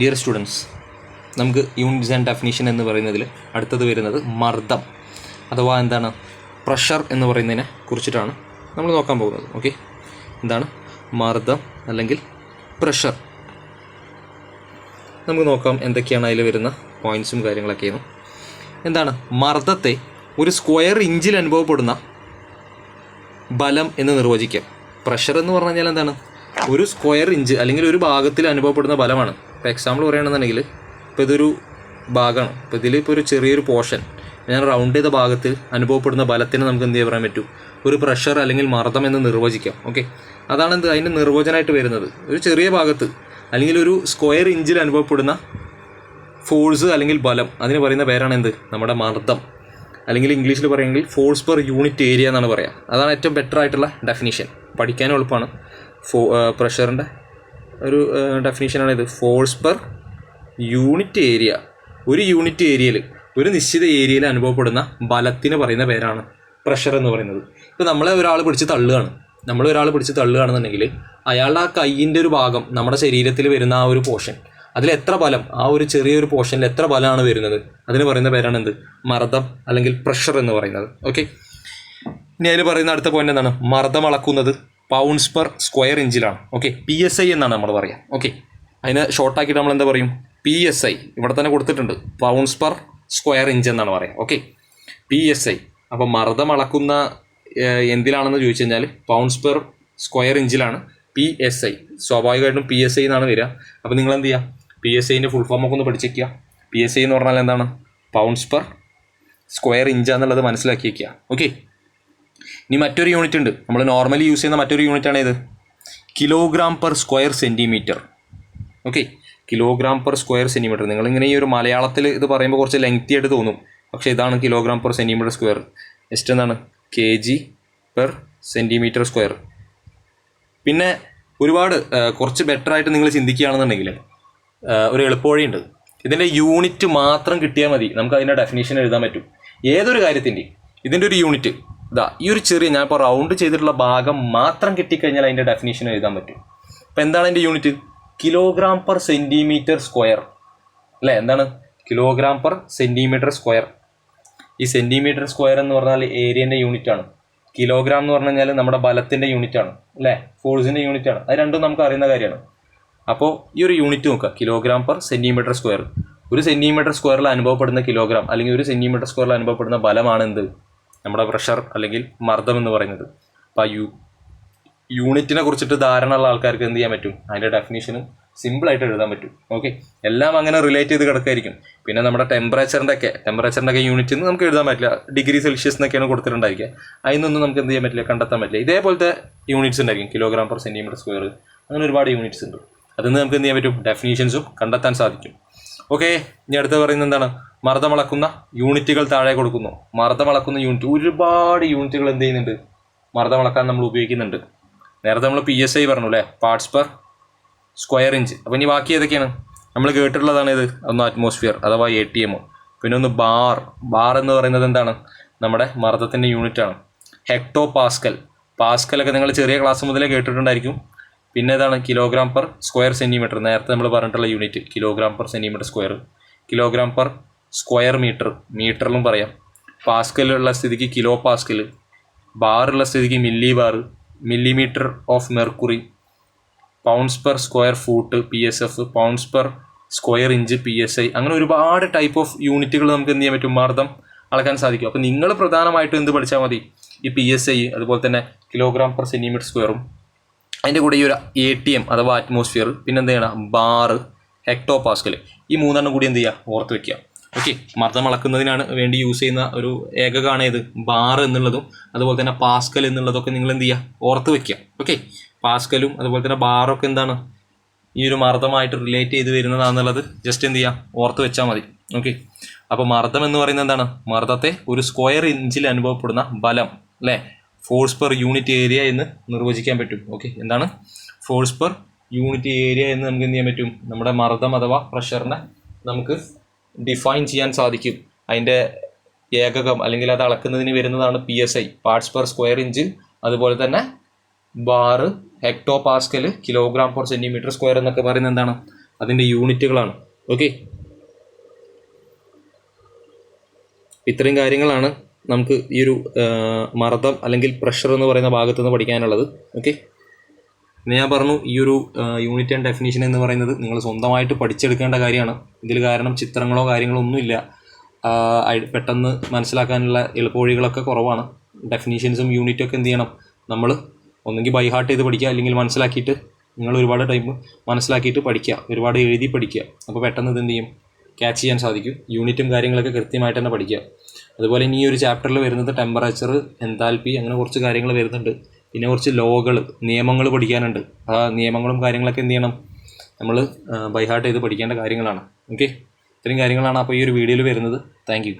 Dear students, നമുക്ക് units and definition എന്ന് പറയുന്നതിൽ അടുത്തത് വരുന്നത് മർദ്ദം അഥവാ എന്താണ് പ്രഷർ എന്ന് പറയുന്നതിനെ കുറിച്ചിട്ടാണ് നമ്മൾ നോക്കാൻ പോകുന്നത്. ഓക്കെ, എന്താണ് മർദ്ദം അല്ലെങ്കിൽ പ്രഷർ? നമുക്ക് നോക്കാം എന്തൊക്കെയാണ് അതിൽ വരുന്ന പോയിൻറ്റ്സും കാര്യങ്ങളൊക്കെയാണ്. എന്താണ് മർദ്ദത്തെ ഒരു സ്ക്വയർ ഇഞ്ചിൽ അനുഭവപ്പെടുന്ന ബലം എന്ന് നിർവചിക്കാം. പ്രഷർ എന്ന് പറഞ്ഞു കഴിഞ്ഞാൽ എന്താണ് ഒരു സ്ക്വയർ ഇഞ്ച് അല്ലെങ്കിൽ ഒരു ഭാഗത്തിൽ അനുഭവപ്പെടുന്ന ബലമാണ്. ഇപ്പോൾ എക്സാമ്പിൾ പറയുകയാണെന്നുണ്ടെങ്കിൽ ഇപ്പോൾ ഇതൊരു ഭാഗമാണ്. ഇപ്പോൾ ഇതിലിപ്പോൾ ഒരു ചെറിയൊരു പോർഷൻ ഞാൻ റൗണ്ട് ചെയ്ത ഭാഗത്തിൽ അനുഭവപ്പെടുന്ന ബലത്തിന് നമുക്ക് എന്ത് പറയാൻ പറ്റും? ഒരു പ്രഷർ അല്ലെങ്കിൽ മർദ്ദം എന്ന് നിർവചിക്കാം. ഓക്കെ, അതാണ് എന്ത് അതിൻ്റെ നിർവചനമായിട്ട് വരുന്നത്. ഒരു ചെറിയ ഭാഗത്ത് അല്ലെങ്കിൽ ഒരു സ്ക്വയർ ഇഞ്ചിൽ അനുഭവപ്പെടുന്ന ഫോഴ്സ് അല്ലെങ്കിൽ ബലം, അതിന് പറയുന്ന പേരാണ് എന്ത്? നമ്മുടെ മർദ്ദം. അല്ലെങ്കിൽ ഇംഗ്ലീഷിൽ പറയുമെങ്കിൽ ഫോഴ്സ് പെർ യൂണിറ്റ് ഏരിയ എന്നാണ് പറയുക. അതാണ് ഏറ്റവും ബെറ്റർ ആയിട്ടുള്ള ഡെഫിനിഷൻ. പഠിക്കാനും എളുപ്പമാണ്. പ്രഷറിൻ്റെ ഒരു ഡെഫിനിഷനാണ് ഇത്. Force per unit area. ഒരു യൂണിറ്റ് ഏരിയയിൽ, ഒരു നിശ്ചിത ഏരിയയിൽ അനുഭവപ്പെടുന്ന ബലത്തിന് പറയുന്ന പേരാണ് പ്രഷർ എന്ന് പറയുന്നത്. ഇപ്പോൾ നമ്മളെ ഒരാൾ പിടിച്ച് തള്ളുകയാണെന്നുണ്ടെങ്കിൽ അയാളുടെ ആ കൈയിൻ്റെ ഒരു ഭാഗം നമ്മുടെ ശരീരത്തിൽ വരുന്ന ആ ഒരു പോർഷൻ, അതിൽ എത്ര ബലം, ആ ഒരു ചെറിയൊരു പോർഷനിൽ എത്ര ബലമാണ് വരുന്നത്, അതിന് പറയുന്ന പേരാണ് എന്ത്? മർദ്ദം അല്ലെങ്കിൽ പ്രഷർ എന്ന് പറയുന്നത്. ഓക്കെ, ഇനി അതിൽ പറയുന്ന അടുത്ത പോയിന്റ് എന്താണ്? മർദ്ദം അളക്കുന്നത് പൗണ്ട്സ് പെർ സ്ക്വയർ ഇഞ്ചിലാണ്. ഓക്കെ, PSI എന്നാണ് നമ്മൾ പറയുക. ഓക്കെ, അതിന് ഷോർട്ടാക്കിയിട്ട് നമ്മൾ എന്താ പറയും? PSI. ഇവിടെ തന്നെ കൊടുത്തിട്ടുണ്ട്, പൗണ്ട്സ് പെർ സ്ക്വയർ ഇഞ്ച് എന്നാണ് പറയുക. Okay, PSI. അപ്പോൾ മർദ്ദം അളക്കുന്ന എന്തിലാണെന്ന് ചോദിച്ചു കഴിഞ്ഞാൽ പൗണ്ട്സ് പെർ സ്ക്വയർ ഇഞ്ചിലാണ്. PSI സ്വാഭാവികമായിട്ടും PSI എന്നാണ് വരിക. അപ്പോൾ നിങ്ങൾ എന്ത് ചെയ്യുക? PSIൻ്റെ ഫുൾ ഫോമൊക്കെ ഒന്ന് പഠിച്ചേക്കുക. PSI എന്ന് പറഞ്ഞാൽ എന്താണ്? പൗണ്ട്സ് പെർ സ്ക്വയർ ഇഞ്ച് എന്നുള്ളത് മനസ്സിലാക്കി വയ്ക്കുക. ഓക്കെ, ഇനി മറ്റൊരു യൂണിറ്റ് ഉണ്ട്, നമ്മൾ നോർമലി യൂസ് ചെയ്യുന്ന മറ്റൊരു യൂണിറ്റാണ് ഇത്, kilogram per square centimetre. Okay, kilogram per square centimetre. നിങ്ങളിങ്ങനെ ഈ ഒരു മലയാളത്തിൽ ഇത് പറയുമ്പോൾ കുറച്ച് ലെങ്തി ആയിട്ട് തോന്നും, പക്ഷേ ഇതാണ് kilogram per centimetre square. Next എന്താണ്? kg per centimetre square. പിന്നെ ഒരുപാട് കുറച്ച് ബെറ്റർ ആയിട്ട് നിങ്ങൾ ചിന്തിക്കുകയാണെന്നുണ്ടെങ്കിൽ ഒരു എളുപ്പവഴിയുണ്ട്. ഇതിൻ്റെ യൂണിറ്റ് മാത്രം കിട്ടിയാൽ മതി, നമുക്ക് അതിൻ്റെ ഡെഫിനേഷൻ എഴുതാൻ പറ്റും. ഏതൊരു കാര്യത്തിൻ്റെയും ഇതിൻ്റെ ഒരു യൂണിറ്റ് ഇതാ, ഈ ഒരു ചെറിയ ഞാൻ ഇപ്പോൾ റൗണ്ട് ചെയ്തിട്ടുള്ള ഭാഗം മാത്രം കിട്ടിക്കഴിഞ്ഞാൽ അതിൻ്റെ ഡെഫിനേഷൻ എഴുതാൻ പറ്റും. അപ്പോൾ എന്താണ് അതിൻ്റെ unit? Kilogram per centimetre square അല്ലേ? എന്താണ്? Kilogram per centimetre square. ഈ സെൻറ്റിമീറ്റർ സ്ക്വയർ എന്ന് പറഞ്ഞാൽ ഏരിയൻ്റെ യൂണിറ്റാണ്. കിലോഗ്രാം എന്ന് പറഞ്ഞു കഴിഞ്ഞാൽ നമ്മുടെ ബലത്തിൻ്റെ യൂണിറ്റാണ് അല്ലേ? ഫോഴ്സിൻ്റെ യൂണിറ്റാണ്. അത് രണ്ടും നമുക്ക് അറിയുന്ന കാര്യമാണ്. അപ്പോൾ ഈ ഒരു യൂണിറ്റ് നോക്കുക, കിലോഗ്രാം പെർ സെൻറ്റിമീറ്റർ സ്ക്വയർ. ഒരു സെൻറ്റിമീറ്റർ സ്ക്വയറിൽ അനുഭവപ്പെടുന്ന കിലോഗ്രാം അല്ലെങ്കിൽ ഒരു സെൻറ്റിമീറ്റർ സ്ക്വയറിൽ അനുഭവപ്പെടുന്ന ബലമാണ് എന്ത്? നമ്മുടെ പ്രഷർ അല്ലെങ്കിൽ മർദ്ദം എന്ന് പറയുന്നത്. അപ്പോൾ ആ യൂണിറ്റിനെ കുറിച്ചിട്ട് ധാരണ ഉള്ള ആൾക്കാർക്ക് എന്ത് ചെയ്യാൻ പറ്റും? അതിൻ്റെ ഡെഫിനേഷനും സിമ്പിളായിട്ട് എഴുതാൻ പറ്റും. ഓക്കെ, എല്ലാം അങ്ങനെ റിലേറ്റ് ചെയ്ത് കിടക്കായിരിക്കും. പിന്നെ നമ്മുടെ ടെമ്പറേച്ചറിൻ്റെ ഒക്കെ യൂണിറ്റ് നമുക്ക് എഴുതാൻ പറ്റില്ല. ഡിഗ്രി സെൽഷ്യസ് എന്നൊക്കെയാണ് കൊടുത്തിട്ടുണ്ടായിരിക്കുക. അതിനൊന്നും നമുക്ക് എന്ത് ചെയ്യാൻ പറ്റില്ല, കണ്ടെത്താൻ പറ്റില്ല. ഇതേപോലത്തെ യൂണിറ്റ്സ് ഉണ്ടായിരിക്കും, കിലോഗ്രാം പെർ സെൻറ്റിമീറ്റർ സ്ക്വയർ, അങ്ങനെ ഒരുപാട് യൂണിറ്റ്സ് ഉണ്ട്. അതിൽ നമുക്ക് എന്ത് ചെയ്യാൻ പറ്റും? ഡെഫിനേഷൻസും കണ്ടെത്താൻ സാധിക്കും. ഓക്കെ, ഇനി അടുത്ത് പറയുന്നത് എന്താണ്? മർദ്ദം അളക്കുന്ന യൂണിറ്റുകൾ താഴെ കൊടുക്കുന്നു. മർദ്ദം അളക്കുന്ന യൂണിറ്റ്, ഒരുപാട് യൂണിറ്റുകൾ എന്ത് ചെയ്യുന്നുണ്ട്? മർദ്ദം അളക്കാൻ നമ്മൾ ഉപയോഗിക്കുന്നുണ്ട്. നേരത്തെ നമ്മൾ PSI പറഞ്ഞു അല്ലേ, പാർട്സ് പെർ സ്ക്വയർ ഇഞ്ച്. അപ്പോൾ ഇനി ബാക്കി ഏതൊക്കെയാണ് നമ്മൾ കേട്ടിട്ടുള്ളതാണ്? ഇത് ഒന്ന് അറ്റ്മോസ്ഫിയർ അഥവാ ATM. പിന്നെ ഒന്ന് ബാർ എന്ന് പറയുന്നത് എന്താണ്? നമ്മുടെ മർദ്ദത്തിൻ്റെ യൂണിറ്റാണ്. ഹെക്ടോ പാസ്കലൊക്കെ നിങ്ങൾ ചെറിയ ക്ലാസ് മുതലേ കേട്ടിട്ടുണ്ടായിരിക്കും. പിന്നെ ഏതാണ്? Kilogram per square centimetre. നേരത്തെ നമ്മൾ പറഞ്ഞിട്ടുള്ള unit kilogram per centimetre square. Kilogram per square മീറ്ററിലും പറയാം. പാസ്കലുള്ള സ്ഥിതിക്ക് കിലോ പാസ്കൽ, ബാറുള്ള സ്ഥിതിക്ക് millimetre of mercury, pounds per square foot PSF, pounds per square inch PSI. അങ്ങനെ ഒരുപാട് ടൈപ്പ് ഓഫ് യൂണിറ്റുകൾ നമുക്ക് എന്ത് ചെയ്യാൻ പറ്റും? മർദ്ദം അളക്കാൻ സാധിക്കും. അപ്പോൾ നിങ്ങൾ പ്രധാനമായിട്ടും എന്ത് പഠിച്ചാൽ മതി? ഈ PSI, അതുപോലെ തന്നെ കിലോഗ്രാം പെർ സെൻറ്റിമീറ്റർ സ്ക്വയറും, അതിൻ്റെ കൂടെ ഈ ഒരു ATM അഥവാ അറ്റ്മോസ്ഫിയർ, പിന്നെ എന്ത് ചെയ്യണം? Bar, hecto Pascal. ഈ മൂന്നെണ്ണം കൂടി എന്ത് ചെയ്യുക? ഓർത്ത് വയ്ക്കുക. ഓക്കെ, മർദ്ദം അളക്കുന്നതിനാണ് വേണ്ടി യൂസ് ചെയ്യുന്ന ഒരു ഏകകമാണ് ഇത് ബാർ എന്നുള്ളതും അതുപോലെ തന്നെ പാസ്കൽ എന്നുള്ളതൊക്കെ നിങ്ങൾ എന്ത് ചെയ്യുക? ഓർത്ത് വയ്ക്കുക. ഓക്കെ, പാസ്കലും അതുപോലെ തന്നെ ബാറൊക്കെ എന്താണ്? ഈ ഒരു മർദ്ദമായിട്ട് റിലേറ്റ് ചെയ്ത് വരുന്നതാണെന്നുള്ളത് ജസ്റ്റ് എന്ത് ചെയ്യുക? ഓർത്ത് വെച്ചാൽ മതി. ഓക്കെ, അപ്പോൾ മർദ്ദം എന്ന് പറയുന്നത് എന്താണ്? മർദ്ദത്തെ ഒരു സ്ക്വയർ ഇഞ്ചിൽ അനുഭവപ്പെടുന്ന ബലം അല്ലേ, ഫോഴ്സ് പെർ യൂണിറ്റ് ഏരിയ എന്ന് നിർവചിക്കാൻ പറ്റും. ഓക്കെ, എന്താണ്? ഫോഴ്സ് പെർ യൂണിറ്റ് ഏരിയ എന്ന് നമുക്ക് എന്ത് ചെയ്യാൻ പറ്റും? നമ്മുടെ മർദ്ദം അഥവാ പ്രഷറിനെ നമുക്ക് ഡിഫൈൻ ചെയ്യാൻ സാധിക്കും. അതിൻ്റെ ഏകകം അല്ലെങ്കിൽ അത് അളക്കുന്നതിന് വരുന്നതാണ് PSI, parts per square inch. അതുപോലെ തന്നെ bar, hecto Pascal, kilogram per centimetre square എന്നൊക്കെ പറയുന്നത് എന്താണ്? അതിൻ്റെ യൂണിറ്റുകളാണ്. ഓക്കെ, ഇത്രയും കാര്യങ്ങളാണ് നമുക്ക് ഈ ഒരു മർദ്ദം അല്ലെങ്കിൽ പ്രഷർ എന്ന് പറയുന്ന ഭാഗത്ത് നിന്ന് പഠിക്കാനുള്ളത്. ഓക്കെ, പിന്നെ ഞാൻ പറഞ്ഞു ഈ ഒരു യൂണിറ്റ് ആൻഡ് ഡെഫിനിഷൻ എന്ന് പറയുന്നത് നിങ്ങൾ സ്വന്തമായിട്ട് പഠിച്ചെടുക്കേണ്ട കാര്യമാണ്. ഇതിൽ കാരണം ചിത്രങ്ങളോ കാര്യങ്ങളോ ഒന്നുമില്ല, പെട്ടെന്ന് മനസ്സിലാക്കാനുള്ള എളുപ്പവഴികളൊക്കെ കുറവാണ്. ഡെഫിനീഷൻസും യൂണിറ്റും ഒക്കെ എന്ത് ചെയ്യണം, നമ്മൾ ഒന്നെങ്കിൽ ബൈ ഹാർട്ട് ചെയ്ത് പഠിക്കുക, അല്ലെങ്കിൽ മനസ്സിലാക്കിയിട്ട് നിങ്ങൾ ഒരുപാട് ടൈം മനസ്സിലാക്കിയിട്ട് പഠിക്കുക, ഒരുപാട് എഴുതി പഠിക്കുക. അപ്പോൾ പെട്ടെന്ന് ഇത് എന്ത് ചെയ്യും, ക്യാച്ച് ചെയ്യാൻ സാധിക്കും. യൂണിറ്റും കാര്യങ്ങളൊക്കെ കൃത്യമായിട്ട് തന്നെ പഠിക്കുക. അതുപോലെ ഇനി ഈ ഒരു ചാപ്റ്ററിൽ വരുന്നത് ടെമ്പറേച്ചർ, എൻതാൽപ്പി, അങ്ങനെ കുറച്ച് കാര്യങ്ങൾ വരുന്നുണ്ട്. പിന്നെ കുറച്ച് ലോകൾ, നിയമങ്ങൾ പഠിക്കാനുണ്ട്. ആ നിയമങ്ങളും കാര്യങ്ങളൊക്കെ എന്ത് ചെയ്യണം, നമ്മൾ ബൈ ഹാർട്ട് ചെയ്ത് പഠിക്കേണ്ട കാര്യങ്ങളാണ്. ഓക്കെ, ഇത്രയും കാര്യങ്ങളാണ് അപ്പോൾ ഈ ഒരു വീഡിയോയിൽ വരുന്നത്. Thank you.